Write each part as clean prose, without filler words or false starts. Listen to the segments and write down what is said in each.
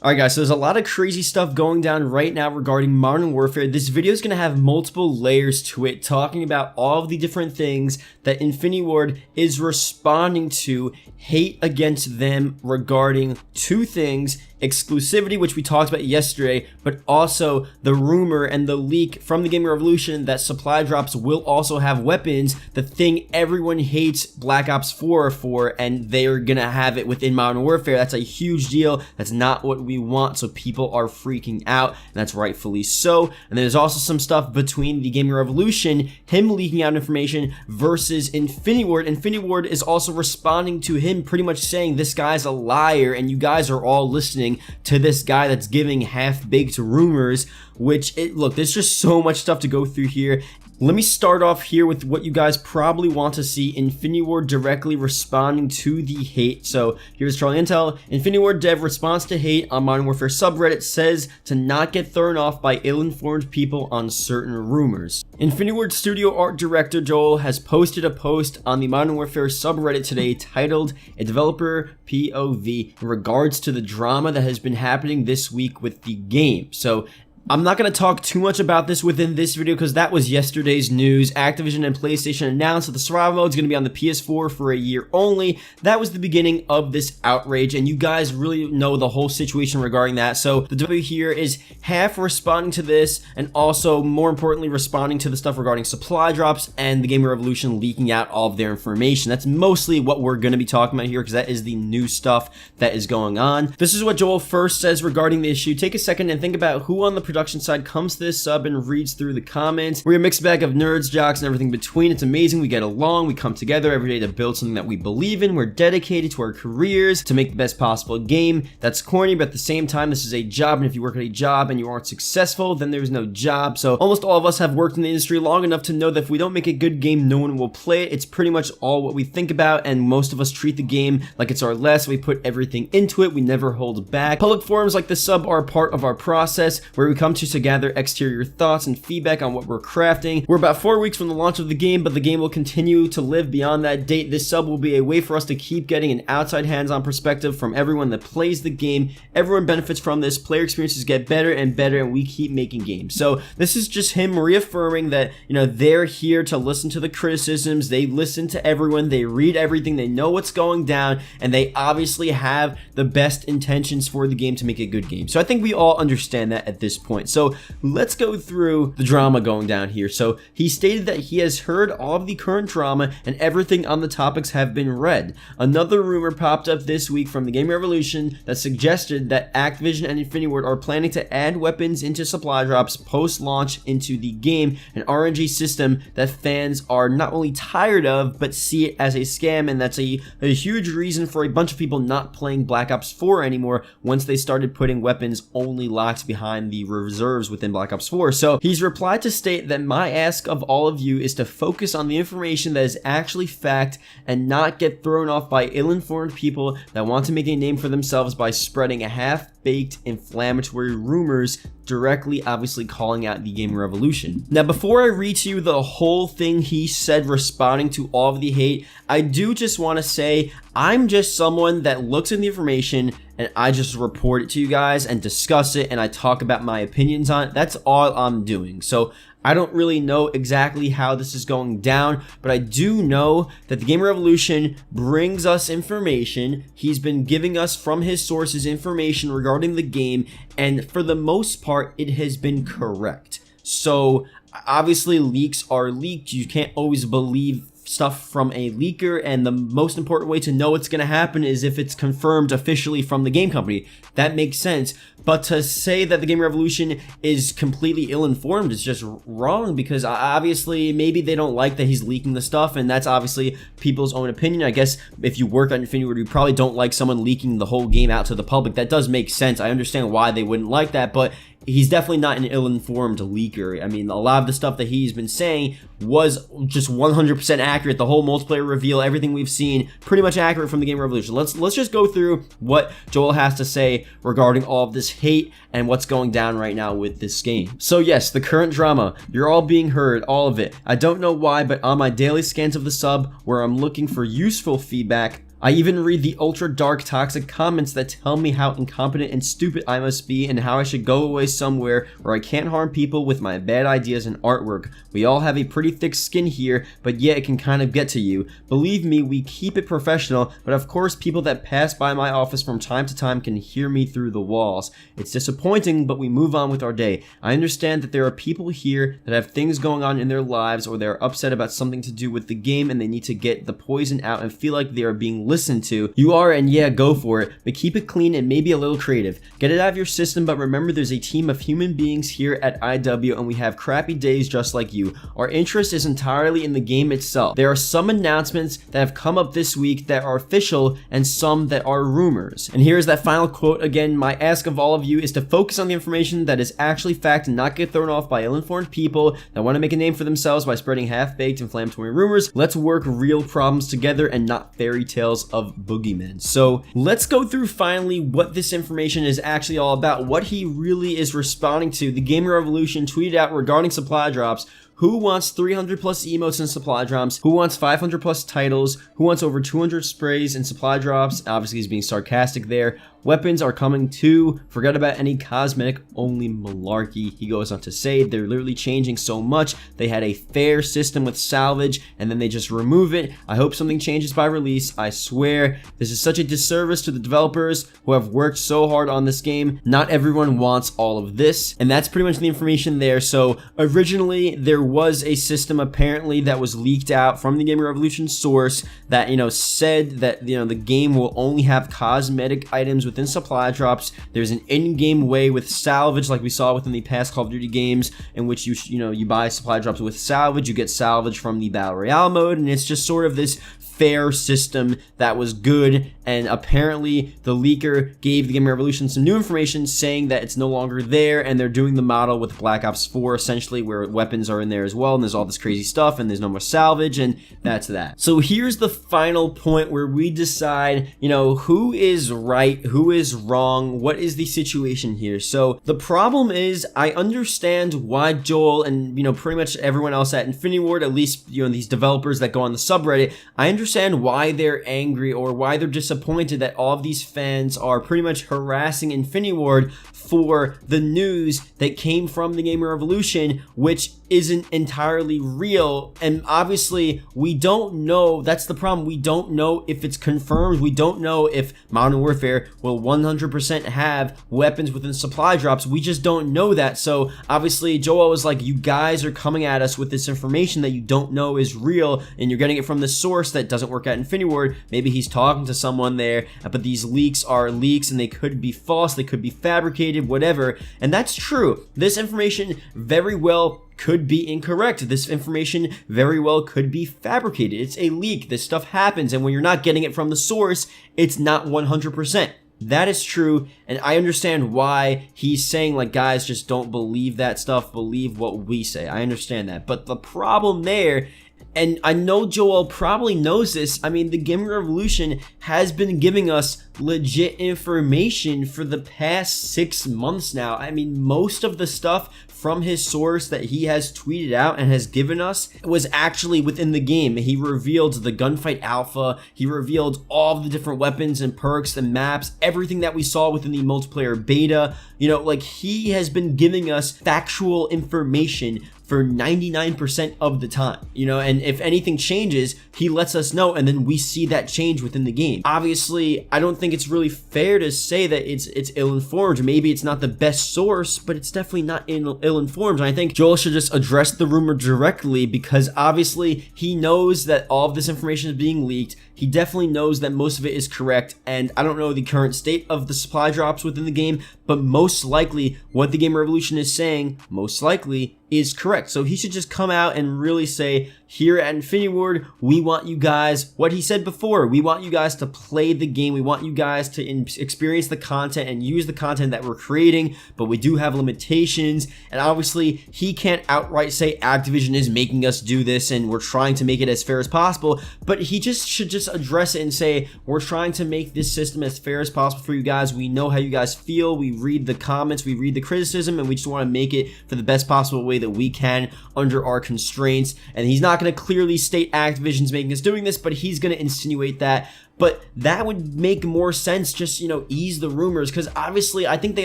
Alright guys, so there's a lot of crazy stuff going down right now regarding Modern Warfare. This video is going to have multiple layers to it, talking about all of the different things that Infinity Ward is responding to, hate against them regarding two things: exclusivity, which we talked about yesterday, but also the rumor and the leak from the Gaming Revolution that supply drops will also have weapons, the thing everyone hates Black Ops 4 for, and they're gonna have it within Modern Warfare. That's a huge deal. That's not what we want, so people are freaking out, and that's rightfully so. And there's also some stuff between the Gaming Revolution, him leaking out information, versus Infinity Ward. Infinity Ward is also responding to him pretty much saying this guy's a liar, and you guys are all listening to this guy that's giving half-baked rumors, look, there's just so much stuff to go through here. Let me start off here with what you guys probably want to see: Infinity Ward directly responding to the hate. So here's Charlie Intel. Infinity Ward dev response to hate on Modern Warfare subreddit, says to not get thrown off by ill-informed people on certain rumors. Infinity Ward studio art director Joel has posted a post on the Modern Warfare subreddit today titled "A Developer POV" in regards to the drama that has been happening this week with the game. So I'm not going to talk too much about this within this video because that was yesterday's news. Activision and PlayStation announced that the survival mode is going to be on the PS4 for a year only. That was the beginning of this outrage, and you guys really know the whole situation regarding that. So the W here is half responding to this, and also more importantly responding to the stuff regarding supply drops and the Gaming Revolution leaking out all of their information. That's mostly what we're going to be talking about here because that is the new stuff that is going on. This is what Joel first says regarding the issue. Take a second and think about who on the production side comes to this sub and reads through the comments. We're a mixed bag of nerds, jocks, and everything between. It's amazing. We get along. We come together every day to build something that we believe in. We're dedicated to our careers to make the best possible game. That's corny, but at the same time, this is a job, and if you work at a job and you aren't successful, then there's no job. So almost all of us have worked in the industry long enough to know that if we don't make a good game, no one will play it. It's pretty much all what we think about, and most of us treat the game like it's our last. We put everything into it. We never hold back. Public forums like the sub are part of our process, where we come to gather exterior thoughts and feedback on what we're crafting. We're about 4 weeks from the launch of the game, but the game will continue to live beyond that date. This sub will be a way for us to keep getting an outside hands-on perspective from everyone that plays the game. Everyone benefits from this. Player experiences get better and better, and we keep making games. So this is just him reaffirming that, they're here to listen to the criticisms. They listen to everyone. They read everything. They know what's going down, and they obviously have the best intentions for the game to make a good game. So I think we all understand that at this point. So let's go through the drama going down here. So he stated that he has heard all of the current drama and everything on the topics have been read. Another rumor popped up this week from the Gaming Revolution that suggested that Activision and Infinity Ward are planning to add weapons into supply drops post-launch into the game, an RNG system that fans are not only tired of but see it as a scam, and that's a huge reason for a bunch of people not playing Black Ops 4 anymore once they started putting weapons only locked behind the reserves within Black Ops 4. So he's replied to state that my ask of all of you is to focus on the information that is actually fact and not get thrown off by ill-informed people that want to make a name for themselves by spreading a half-baked inflammatory rumors, directly obviously calling out the Gaming Revolution. Now, before I read to you the whole thing he said responding to all of the hate, I do just want to say I'm just someone that looks at the information and I just report it to you guys and discuss it, and I talk about my opinions on it. That's all I'm doing. So I don't really know exactly how this is going down, but I do know that the Gaming Revolution brings us information. He's been giving us from his sources information regarding the game, and for the most part, it has been correct. So obviously leaks are leaked. You can't always believe stuff from a leaker, and the most important way to know what's going to happen is if it's confirmed officially from the game company. That makes sense, but to say that the Gaming Revolution is completely ill-informed is just wrong, because obviously maybe they don't like that he's leaking the stuff, and that's obviously people's own opinion. I guess if you work on Infinity Ward, you probably don't like someone leaking the whole game out to the public. That does make sense. I understand why they wouldn't like that, but he's definitely not an ill-informed leaker. I mean, a lot of the stuff that he's been saying was just 100% accurate. The whole multiplayer reveal, everything we've seen, pretty much accurate from the Gaming Revolution. Let's just go through what Joel has to say regarding all of this hate and what's going down right now with this game. So yes, the current drama, you're all being heard, all of it. I don't know why, but on my daily scans of the sub, where I'm looking for useful feedback, I even read the ultra dark toxic comments that tell me how incompetent and stupid I must be and how I should go away somewhere where I can't harm people with my bad ideas and artwork. We all have a pretty thick skin here, but yeah, it can kind of get to you. Believe me, we keep it professional, but of course people that pass by my office from time to time can hear me through the walls. It's disappointing, but we move on with our day. I understand that there are people here that have things going on in their lives or they're upset about something to do with the game and they need to get the poison out and feel like they are being listened to. You are, and yeah, go for it, but keep it clean and maybe a little creative. Get it out of your system, but remember there's a team of human beings here at IW and we have crappy days just like you. Our interest is entirely in the game itself. There are some announcements that have come up this week that are official and some that are rumors. And here's that final quote again. My ask of all of you is to focus on the information that is actually fact and not get thrown off by ill-informed people that want to make a name for themselves by spreading half-baked inflammatory rumors. Let's work real problems together and not fairy tales of boogeymen. So let's go through finally what this information is actually all about, what he really is responding to. The Gamer Revolution tweeted out regarding supply drops: who wants 300 plus emotes and supply drops? Who wants 500 plus titles? Who wants over 200 sprays and supply drops? Obviously he's being sarcastic there. Weapons are coming too. Forget about any cosmetic only malarkey. He goes on to say they're literally changing so much. They had a fair system with salvage and then they just remove it. I hope something changes by release. I swear this is such a disservice to the developers who have worked so hard on this game. Not everyone wants all of this, and that's pretty much the information there. So originally there was a system apparently that was leaked out from the Gamer Revolution source that, said that, the game will only have cosmetic items within supply drops. There's an in-game way with salvage like we saw within the past Call of Duty games in which you buy supply drops with salvage, you get salvage from the Battle Royale mode, and it's just sort of this fair system that was good. And apparently the leaker gave the Gamer Revolution some new information saying that it's no longer there and they're doing the model with Black Ops 4 essentially, where weapons are in there as well and there's all this crazy stuff and there's no more salvage, and that's that. So here's the final point where we decide, who is right, who is wrong, what is the situation here. So the problem is, I understand why Joel and pretty much everyone else at Infinity Ward, at least these developers that go on the subreddit, I understand why they're angry or why they're disappointed that all of these fans are pretty much harassing Infinity Ward for the news that came from the Gamer Revolution, which isn't entirely real. And obviously we don't know, that's the problem, we don't know if it's confirmed. We don't know if Modern Warfare will 100% have weapons within supply drops. We just don't know that. So obviously Joel was like, you guys are coming at us with this information that you don't know is real and you're getting it from the source that doesn't work at Infinity Ward. Maybe he's talking to someone there, but these leaks are leaks and they could be false, they could be fabricated, whatever. And that's true. This information very well could be incorrect. This information very well could be fabricated. It's a leak. This stuff happens, and when you're not getting it from the source, it's not 100%. That is true, and I understand why he's saying, like, guys, just don't believe that stuff, believe what we say. I understand that, but the problem there, and I know Joel probably knows this, I mean, the Gamer Revolution has been giving us legit information for the past 6 months now. I mean, most of the stuff from his source that he has tweeted out and has given us was actually within the game. He revealed the gunfight alpha, he revealed all the different weapons and perks and maps, everything that we saw within the multiplayer beta. He has been giving us factual information for 99% of the time, and if anything changes, he lets us know, and then we see that change within the game. Obviously, I don't think it's really fair to say that it's ill-informed. Maybe it's not the best source, but it's definitely not ill-informed. And I think Joel should just address the rumor directly, because obviously he knows that all of this information is being leaked. He definitely knows that most of it is correct, and I don't know the current state of the supply drops within the game, but most likely what the Gamer Revolution is saying, most likely, is correct. So he should just come out and really say, here at Infinity Ward, we want you guys, what he said before, we want you guys to play the game, we want you guys to experience the content and use the content that we're creating, but we do have limitations. And obviously he can't outright say Activision is making us do this and we're trying to make it as fair as possible, but he just should just address it and say, we're trying to make this system as fair as possible for you guys. We know how you guys feel. We read the comments, we read the criticism, and we just want to make it for the best possible way that we can under our constraints. And he's not going to clearly state Activision's making us doing this, but he's going to insinuate that. But that would make more sense, just, you know, ease the rumors, because obviously I think they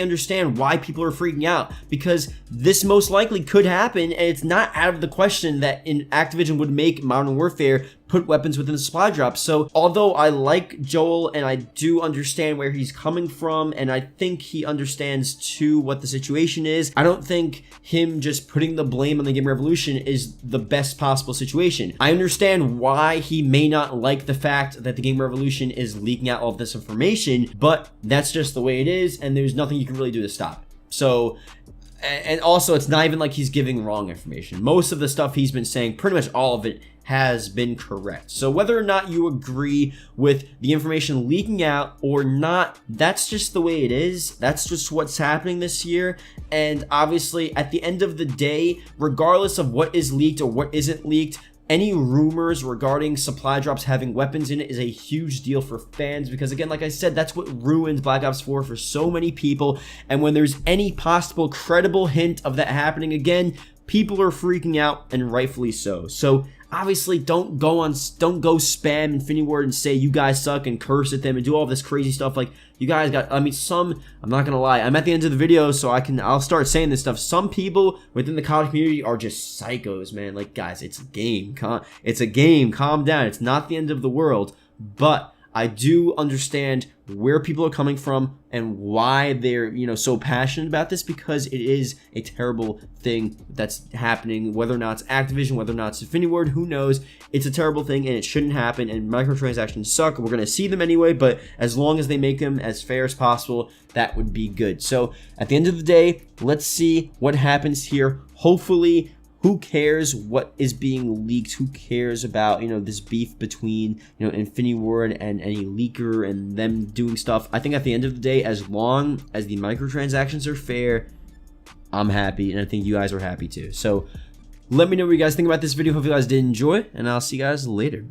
understand why people are freaking out, because this most likely could happen, and it's not out of the question that Activision would make Modern Warfare put weapons within the supply drop. So although I like Joel and I do understand where he's coming from, and I think he understands too what the situation is, I don't think him just putting the blame on the Game Revolution is the best possible situation. I understand why he may not like the fact that the Game Revolution is leaking out all of this information, but that's just the way it is, and there's nothing you can really do to stop it. So, and also it's not even like he's giving wrong information. Most of the stuff he's been saying, pretty much all of it, has been correct. So whether or not you agree with the information leaking out or not, that's just the way it is. That's just what's happening this year. And obviously at the end of the day, regardless of what is leaked or what isn't leaked, any rumors regarding supply drops having weapons in it is a huge deal for fans, because again, like I said, that's what ruins Black Ops 4 for so many people. And when there's any possible credible hint of that happening again, people are freaking out, and rightfully so. So obviously don't go spam Infinity Ward and say you guys suck and curse at them and do all this crazy stuff. Like, you guys got, I mean, I'm not gonna lie, I'm at the end of the video, so I'll start saying this stuff. Some people within the college community are just psychos, man. Like, guys, it's a game. It's a game. Calm down. It's not the end of the world. But I do understand where people are coming from and why they're, you know, so passionate about this, because it is a terrible thing that's happening. Whether or not it's Activision, whether or not it's Infinity Ward, who knows? It's a terrible thing, and it shouldn't happen, and microtransactions suck. We're going to see them anyway, but as long as they make them as fair as possible, that would be good. So at the end of the day, let's see what happens here. Hopefully, who cares what is being leaked? Who cares about, you know, this beef between, you know, Infinity Ward and any leaker and them doing stuff? I think at the end of the day, as long as the microtransactions are fair, I'm happy, and I think you guys are happy too. So let me know what you guys think about this video. Hope you guys did enjoy, and I'll see you guys later.